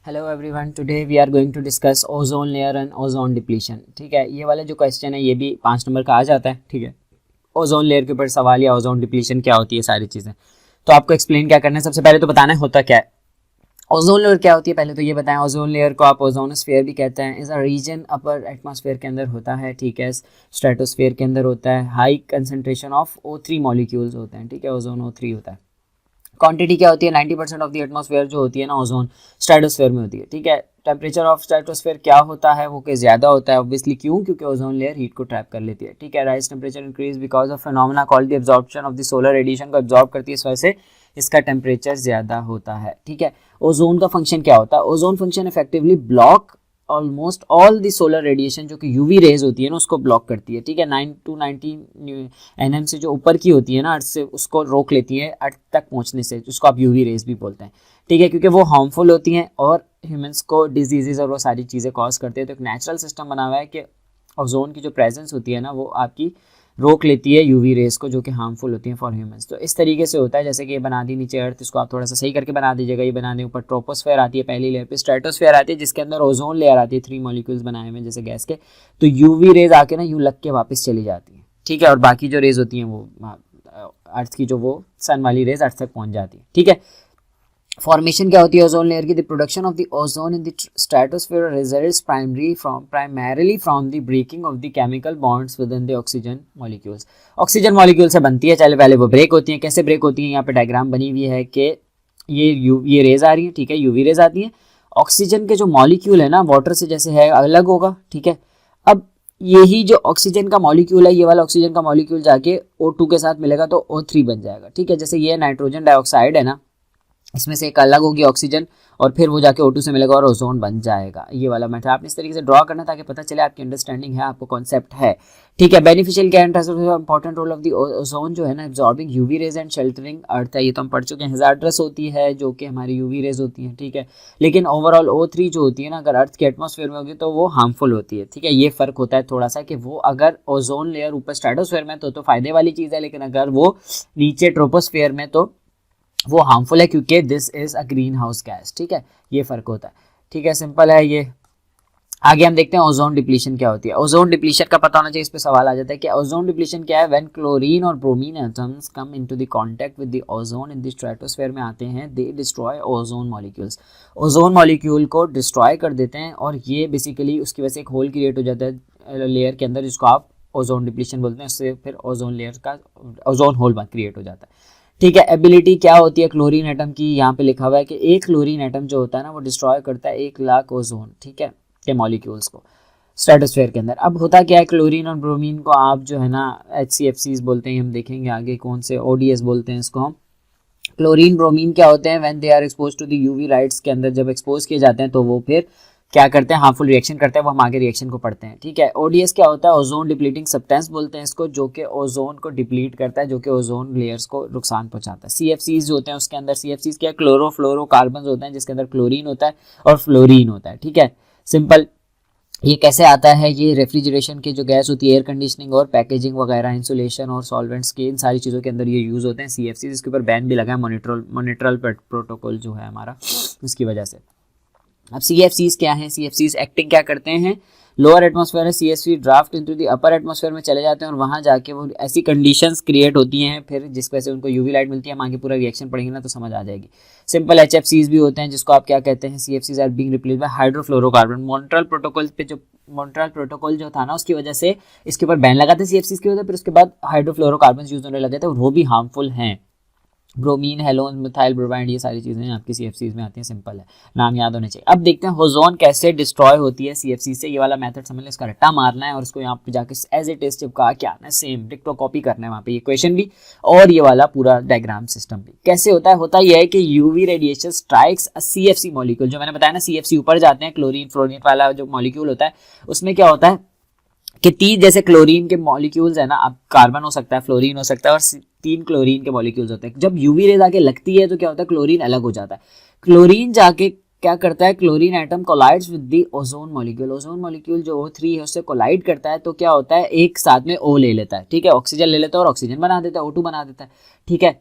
Hello everyone, today we are going to discuss ozone layer and ozone depletion. ठीक है, ये वाला जो क्वेश्चन है ये भी 5 नंबर का आ जाता है। ठीक है, ओजोन लेयर के ऊपर सवाल या ओजोन डिप्लीशन क्या होती है, सारी चीज़ें तो आपको एक्सप्लेन क्या करना है। सबसे पहले तो बताना है होता क्या है ओजोन लेयर, क्या होती है पहले तो ये बताएं। ओजोन लेयर को आप ओजोनोस्फीयर भी कहते हैं। Is a region upper atmosphere के अंदर होता है। ठीक है, स्ट्रेटोस्फीयर के अंदर होता है। High concentration of O3 molecules होते हैं। ठीक है, ओजोन O3 होता है। क्वांटिटी क्या होती है, 90% ऑफ द एटमॉस्फेयर जो होती है ना ओजोन स्ट्रेटोस्फेयर में होती है। ठीक है, टेम्परेचर ऑफ स्ट्रेटोस्फेयर क्या होता है, वो कि ज़्यादा होता है ऑब्वियसली। क्यों? क्योंकि ओजोन लेयर हीट को ट्रैप कर लेती है। ठीक है, rise temperature increase because of phenomena called the absorption of the solar radiation को एब्जॉर्ब करती है, इस वजह से इसका टेम्परेचर ज़्यादा होता है। ठीक है, ओजोन का फंक्शन क्या होता है, ozone function effectively block almost all the solar radiation जो कि यूवी रेज होती है ना उसको ब्लॉक करती है। ठीक है, 9 to 19 NM से जो ऊपर की होती है ना अर्थ से, उसको रोक लेती है अर्थ तक पहुंचने से, जिसको आप यूवी रेज भी बोलते हैं। ठीक है, क्योंकि वो हार्मफुल होती हैं और ह्यूमंस को डिजीजेज और वो सारी चीज़ें कॉज करते हैं। तो एक नेचुरल सिस्टम बना हुआ है कि ओजोन की जो प्रेजेंस होती है ना वो आपकी रोक लेती है यूवी रेस को, जो कि हार्मफुल होती हैं फॉर ह्यूमंस। तो इस तरीके से होता है, जैसे कि ये बना दी नीचे अर्थ, इसको आप थोड़ा सा सही करके बना दीजिएगा। ये बना दें, ऊपर ट्रोपोस्फेयर आती है पहली लेयर पे, स्ट्रेटोस्फेयर आती है जिसके अंदर ओजोन लेयर आती है, 3 मॉलिक्यूल्स बनाए हुए जैसे गैस के। तो यूवी रेज आके ना यूं लग के वापस चली जाती है। ठीक है, और बाकी जो रेज होती हैं वो अर्थ की जो वो सन वाली रेज अर्थ तक पहुंच जाती है। ठीक है, फॉर्मेशन क्या होती है ओजोन लेयर की, the production of the ozone in the stratosphere results primarily from the breaking of the chemical bonds within the oxygen molecules. Oxygen molecule से बनती है, चले पहले वो ब्रेक होती है। कैसे ब्रेक होती है, यहाँ पे डायग्राम बनी हुई है कि ये रेज आ रही है। ठीक है, यूवी रेज आती है, ऑक्सीजन के जो मॉलिक्यूल है ना वाटर से जैसे है अलग होगा। ठीक है, अब यही जो ऑक्सीजन का मॉलिक्यूल है, ये वाला ऑक्सीजन का मॉलिक्यूल जाके O2 के साथ मिलेगा तो O3 बन जाएगा। ठीक है, जैसे ये नाइट्रोजन डाइऑक्साइड है ना, इसमें से एक अलग होगी ऑक्सीजन और फिर वो जाके O2 से मिलेगा और ओजोन बन जाएगा। ये वाला मैटर आपने इस तरीके से ड्रॉ करना ताकि पता चले आपकी अंडरस्टैंडिंग है, आपको कॉन्सेप्ट है। ठीक है, बेनिफिशियल क्या है, important role of the ozone जो है ना absorbing UV rays and sheltering earth है। ये तो हम पढ़ चुके हैं। हैजार्डस होती है जो कि हमारी यूवी रेज होती है। ठीक है, लेकिन ओवरऑल O3 जो होती है ना अगर अर्थ के एटमॉस्फेयर में होगी तो वो हार्मफुल होती है। ठीक है, ये फर्क होता है थोड़ा सा कि वो अगर ओजोन लेयर ऊपर स्ट्रेटोस्फेयर में तो फायदे वाली चीज़ है, लेकिन अगर वो नीचे ट्रोपोस्फेयर में तो वो हार्मफुल है, क्योंकि this is a green house gas. ठीक है, ये फर्क होता है। ठीक है, सिंपल है ये। आगे हम देखते हैं ओजोन डिप्लीशन क्या होती है। ओजोन डिप्लीशन का पता होना चाहिए, इस पे सवाल आ जाता है कि ओजोन डिप्लीशन क्या है। व्हेन क्लोरीन और bromine atoms come into the contact with the ozone in the stratosphere में आते हैं, दे destroy ozone molecules. Ozone molecule को डिस्ट्रॉय कर देते हैं और ये बेसिकली उसकी वजह से एक होल क्रिएट हो जाता है लेयर के अंदर, जिसको आप ओजोन डिप्लीशन बोलते हैं। उससे फिर ओजोन लेयर का ओजोन होल क्रिएट हो जाता है। ठीक है, एबिलिटी क्या होती है क्लोरीन एटम की, यहाँ पे लिखा हुआ है कि एक क्लोरीन एटम जो होता है ना वो डिस्ट्रॉय करता है 1,00,000 ओजोन। ठीक है, के मॉलिक्यूल्स को स्ट्रेटोस्फेयर के अंदर। अब होता क्या है, क्लोरीन और ब्रोमीन को आप जो है ना HCFCs बोलते हैं, हम देखेंगे आगे कौन से, ODS बोलते हैं इसको हम। क्लोरीन ब्रोमीन क्या होते हैं, when they are expose to the UV lights के अंदर जब एक्सपोज किए जाते हैं तो वो फिर क्या करते हैं, हार्मफुल रिएक्शन करते हैं। वो हम आगे रिएक्शन को पढ़ते हैं। ठीक है, ODS क्या होता है, ओजोन डिप्लीटिंग सब्सटेंस बोलते हैं इसको, जो कि ओजोन को डिप्लीट करता है, जो कि ओजोन लेयर्स को नुकसान पहुंचाता है। CFCs जो होते हैं उसके अंदर, CFCs क्या, क्लोरोफ्लोरोकार्बन होते हैं जिसके अंदर क्लोरीन होता है और फ्लोरीन होता है। ठीक है, सिंपल। ये कैसे आता है, ये रेफ्रिजरेशन की जो गैस होती है, एयर कंडीशनिंग और पैकेजिंग वगैरह, इंसुलेशन और सॉल्वेंट्स के, इन सारी चीज़ों के अंदर ये यूज़ होते हैं CFCs। इसके ऊपर बैन भी लगा है मॉनिट्रल प्रोटोकॉल जो है हमारा, उसकी वजह से। अब CFCs क्या हैं, CFCs एक्टिंग क्या करते हैं, लोअर एटमॉस्फेयर में CFC draft into the upper atmosphere में चले जाते हैं और वहाँ जाके वो ऐसी कंडीशंस क्रिएट होती हैं फिर जिस वजह से उनको यूवी लाइट मिलती है। हम आगे पूरा रिएक्शन पढ़ेंगे ना तो समझ आ जाएगी। सिंपल HFCs भी होते हैं जिसको आप क्या कहते हैं, CFCs are being replaced by hydrofluorocarbon. Montreal protocol पे जो मॉन्ट्रियल प्रोटोकॉल जो था ना उसकी वजह से इसके ऊपर बैन लगा था CFCs की वजह, फिर उसके बाद हाइड्रोफ्लोरोकार्बन यूज होने लगे थे और वो भी हार्मफुल हैं। ब्रोमीन, हेलोन, मिथाइल ब्रोमाइड, ये सारी चीज़ें आपकी CFCs में आती हैं। सिंपल है, नाम याद होने चाहिए। अब देखते हैं ओजोन कैसे डिस्ट्रॉय होती है CFC से। ये वाला मेथड समझ लें, इसका रट्टा मारना है और इसको यहाँ पे जाके एज इट इज चिपका के आना है, सेम डिक्टो कॉपी करना है वहाँ पे, ये क्वेश्चन भी और ये वाला पूरा डायग्राम सिस्टम भी। कैसे होता है, होता यह है कि UV radiation strikes a CFC molecule. जो मैंने बताया ना CFC ऊपर जाते हैं, क्लोरीन फ्लोरीन वाला जो मॉलिक्यूल होता है उसमें क्या होता है कि 3 जैसे क्लोरीन के मॉलिक्यूल्स है ना, अब कार्बन हो सकता है, फ्लोरीन हो सकता है और 3 क्लोरीन के मॉलिक्यूल्स होते हैं। जब यूवी रेज आके लगती है तो क्या होता है, क्लोरीन अलग हो जाता है। क्लोरीन जाके क्या करता है, chlorine atom collides with the ozone molecule. Ozone molecule जो O3 है उससे कोलाइड करता है तो क्या होता है, एक साथ में O ले लेता है। ठीक है, ऑक्सीजन ले लेता है और ऑक्सीजन बना देता है, O2 बना देता है। ठीक है,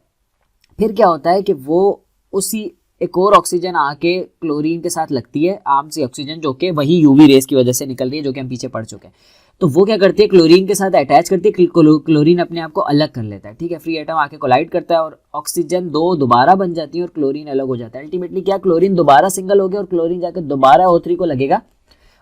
फिर क्या होता है कि वो उसी एक और ऑक्सीजन आके क्लोरीन के साथ लगती है, आम सी ऑक्सीजन, जो कि वही यूवी रेस की वजह से निकल रही है, जो कि हम पीछे पढ़ चुके हैं। तो वो क्या करती है, क्लोरीन के साथ अटैच करती है, क्लोरीन अपने आप को अलग कर लेता है, ठीक है, फ्री एटम आके कोलाइड करता है और ऑक्सीजन दो दोबारा बन जाती है और क्लोरीन अलग हो जाता है। अल्टीमेटली क्या, क्लोरीन दोबारा सिंगल हो गया और क्लोरीन जाकर दोबारा O3 को लगेगा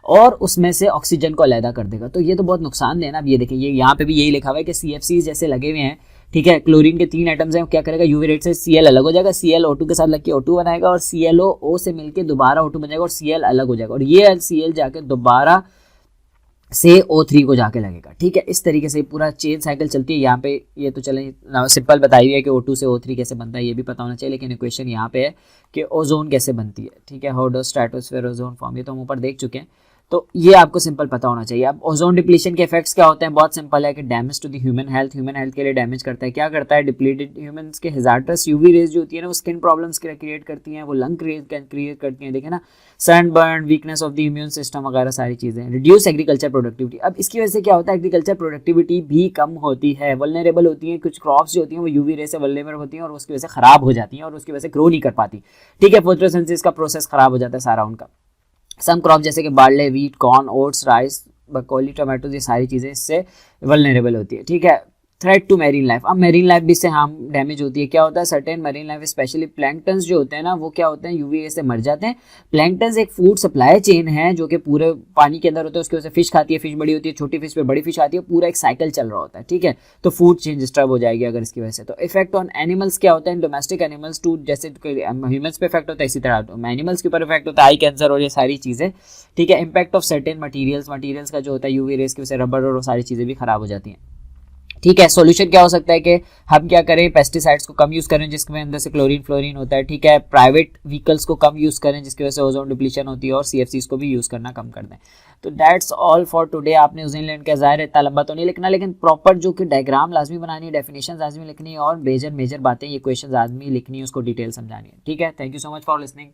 और उसमें से ऑक्सीजन को अलहदा कर देगा। तो ये तो बहुत नुकसान देना। अब ये देखिए, ये यहाँ पे भी यही लिखा हुआ है कि CFC जैसे लगे हुए हैं, ठीक है, क्लोरीन के 3 एटम्स हैं, क्या करेगा, यूवी रेट से Cl अलग हो जाएगा, Cl O2 के साथ लग के O2 बनाएगा और ClO O से मिलके दोबारा O2 बन जाएगा और Cl अलग हो जाएगा और ये Cl जाके दोबारा से O3 को जाके लगेगा, ठीक है। इस तरीके से पूरा चेन साइकिल चलती है। यहाँ पे ये तो चले सिंपल बताई हुई है कि O2 से O3 कैसे बनता है, ये भी पता होना चाहिए, लेकिन इक्वेशन यहाँ पे है कि ओजोन कैसे बनती है, ठीक है, how does stratosphere ozone form, ये तो हम ऊपर देख चुके हैं, तो ये आपको सिंपल पता होना चाहिए। अब ओजोन डिप्लीशन के इफेक्ट्स क्या होते हैं, बहुत सिंपल है कि damage to the human health के लिए डैमेज करता है। क्या करता है, डिप्लीटेड ह्यूमंस के हैजार्डस यूवी रेज जो होती है ना, वो स्किन प्रॉब्लम्स क्रिएट करती हैं, वो लंग क्रिएट करती हैं, देखें ना, sunburn, weakness of the immune system वगैरह सारी चीज़ें, रिड्यूस एग्रीकल्चर प्रोडक्टिविटी। अब इसकी वजह से क्या होता है, एग्रीकल्चर प्रोडक्टिविटी भी कम होती है, वल्नरेबल होती है, कुछ क्रॉप्स जो होती हैं वो यूवी रे से वल्नरेबल होती हैं और उसकी वजह से खराब हो जाती हैं और उसकी वजह से ग्रो नहीं कर पाती, ठीक है, फोटोसिंथेसिस का प्रोसेस खराब हो जाता है सारा उनका। सम क्रॉप जैसे कि barley, wheat, corn, oats, rice, broccoli, tomatoes, ये सारी चीज़ें इससे वल्नरेबल होती है, ठीक है। थ्रेट टू मेरीन लाइफ, अब मेरीन लाइफ भी इससे हार्म डैमेज होती है। क्या होता है, certain marine life specially planktons जो होते हैं ना, वो क्या होते हैं, यूवी रे से मर जाते हैं। प्लैंक्टन्स एक फूड सप्लाई चेन है जो कि पूरे पानी के अंदर होता है, उसकी वजह से फिश खाती है, फिश बड़ी होती है, छोटी फिश पे बड़ी फिश आती है, पूरा एक साइकिल चल रहा होता है, ठीक है। तो फूड चेन डिस्टर्ब हो जाएगी अगर इसकी वजह से। तो इफेक्ट ऑन एनिमल्स क्या होता है, डोमेस्टिक एनिमल्स टू, जैसे ह्यूमन्स पे इफेक्ट होता है, इसी तरह एनिमल्स के ऊपर इफेक्ट होता है, आई कैंसर और ये सारी चीज़ें, ठीक है। इम्पैक्ट ऑफ सर्टेन मटीरियल्स का जो होता है यूवी रेस की वजह से रबर और सारी चीज़ें भी खराब हो जाती हैं, ठीक है। सॉल्यूशन क्या हो सकता है कि हम क्या करें, पेस्टिसाइड्स को कम यूज़ करें जिसके अंदर से क्लोरीन फ्लोरीन होता है, ठीक है। प्राइवेट व्हीकल्स को कम यूज़ करें जिसकी वजह से ओजोन डिप्लीशन होती है और CFCs को भी यूज़ करना कम कर दें। तो दैट्स ऑल फॉर टुडे। आपने ओजोन लेयर का ज़ाहिर है इतना लंबा तो नहीं लिखना, लेकिन प्रॉपर जो कि डायग्राम लाजमी बनानी है, डेफिनेशन लाजमी लिखनी है और मेजर बातें, ये क्वेश्चन लाजमी लिखनी है, उसको डिटेल समझानी है, ठीक है। Thank you so much for listening.